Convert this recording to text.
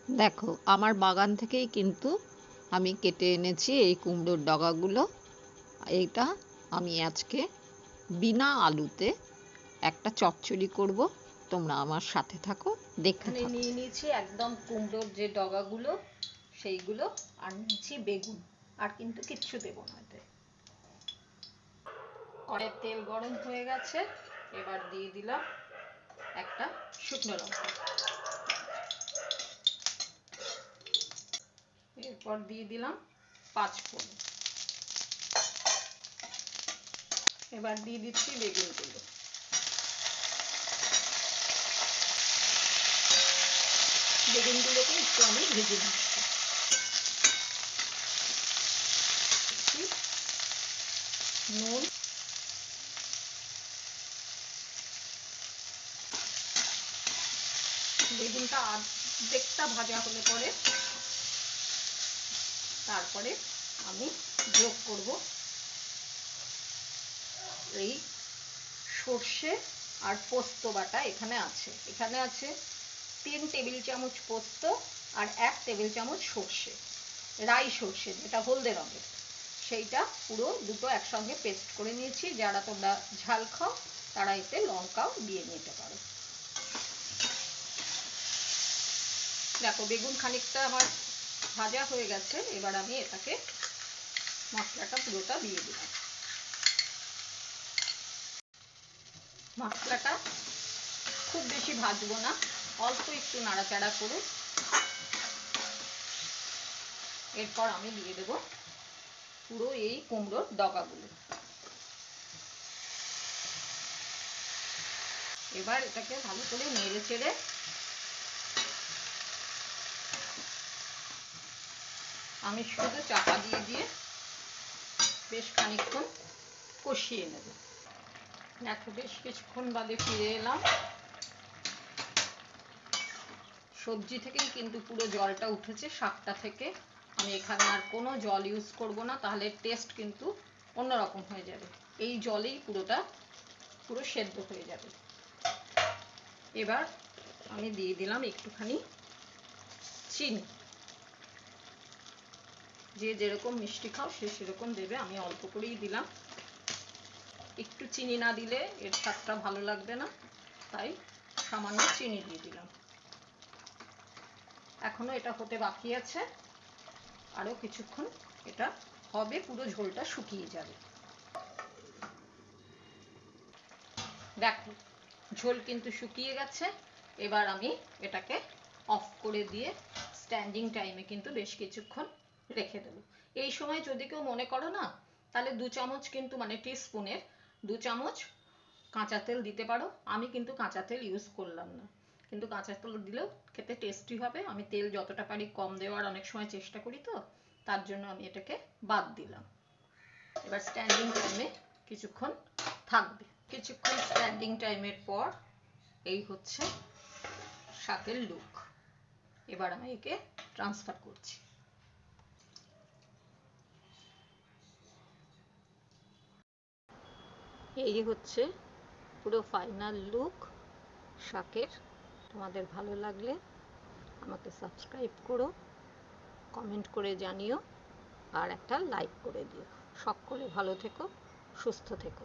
দেখো আমার বাগান থেকেই কিন্তু আমি কেটে এনেছি এই কুমড়োর ডগাগুলো। এইটা আমি আজকে বিনা আলুতে একটা চচ্চড়ি করব। তোমরা আমার সাথে থাকো, দেখতে থাকো। নিয়ে নিয়েছি একদম কুমড়োর যে ডগাগুলো সেইগুলো, আর নিয়েছি বেগুন, আর কিন্তু কিচ্ছু দেবো না এতে। কড়াইয়ে তেল গরম হয়ে গেছে, এবার দিয়ে দিলাম একটা শুকনো লঙ্কা, এরপর দিয়ে দিলাম 5 ফোড়ন, এবার দিয়ে দিচ্ছি বেগুনগুলো। বেগুনগুলোকে একটু আমি ভেজে নিচ্ছি। নুন, বেগুনটা অর্ধেকটা ভাজা হলে পরে তারপরে আমি যোগ করব এই সর্ষে আর পোস্ত বাটা। এখানে আছে 3 টেবিল চামচ পোস্ত আর 1 টেবিল চামচ সর্ষে, রাই সর্ষে যেটা হলদে রঙের, সেইটা পুরো দুটো একসঙ্গে পেস্ট করে নিয়েছি। যারা তোমরা ঝাল খাও তারা এতে লঙ্কাও দিয়ে নিতে পারো। দেখো বেগুন খানিকটা আমার ভাজা হয়ে গেছে, এবার আমি এটাকে মশলাটা পুরোটা দিয়ে দিলাম। মশলাটা খুব বেশি ভাজবো না, অল্প একটু নাড়াচাড়া করে এরপর আমি দিয়ে দেব পুরো এই কুমড়োর ডগাগুলো। এবার এটাকে ভালো করে নেড়ে চেড়ে আমি শুধু চাপা দিয়ে দিয়ে বেশ খানিকক্ষণ কষিয়ে নেব। দেখো বেশ কিছুক্ষণ বাদে ফিরে এলাম। সবজি থেকেই কিন্তু পুরো জলটা উঠেছে, শাকটা থেকে। আমি এখানে আর কোনো জল ইউজ করব না, তাহলে টেস্ট কিন্তু অন্যরকম হয়ে যাবে। এই জলেই পুরো সেদ্ধ হয়ে যাবে। এবার আমি দিয়ে দিলাম একটুখানি চিনি। যে যেরকম মিষ্টি খাও সে সেরকম দেবে, আমি অল্প করেই দিলাম। একটু চিনি না দিলে এর স্বাদটা ভালো লাগবে না, তাই সামান্য চিনি দিয়ে দিলাম। এখনো এটা হতে বাকি আছে, আরো কিছুক্ষণ এটা হবে, পুরো ঝোলটা শুকিয়ে যাবে। দেখো ঝোল কিন্তু শুকিয়ে গেছে। এবার আমি এটাকে অফ করে দিয়ে স্ট্যান্ডিং টাইমে কিন্তু বেশ কিছুক্ষণ রেখে দেবো। এই সময় যদি কেউ মনে করো না, তাহলে 2 চামচ কিন্তু মানে টিস্পুনের 2 চামচ কাঁচা তেল দিতে পারো। আমি কিন্তু কাঁচা তেল ইউজ করলাম না, কিন্তু কাঁচা তেল দিলেও খেতে টেস্টি হবে। আমি তেল যতটা পারি কম দেওয়ার অনেক সময় চেষ্টা করি, তো তার জন্য আমি এটাকে বাদ দিলাম। এবার স্ট্যান্ডিং টাইমে কিছুক্ষণ থাকবে। কিছুক্ষণ স্ট্যান্ডিং টাইমের পর এই হচ্ছে শাকের লুক। এবার আমি একে ট্রান্সফার করছি। এই হচ্ছে পুরো ফাইনাল লুক শাকের। তোমাদের ভালো লাগলে আমাকে সাবস্ক্রাইব করো, কমেন্ট করে জানিও, আর একটা লাইক করে দিও। সকলে ভালো থেকো, সুস্থ থেকো।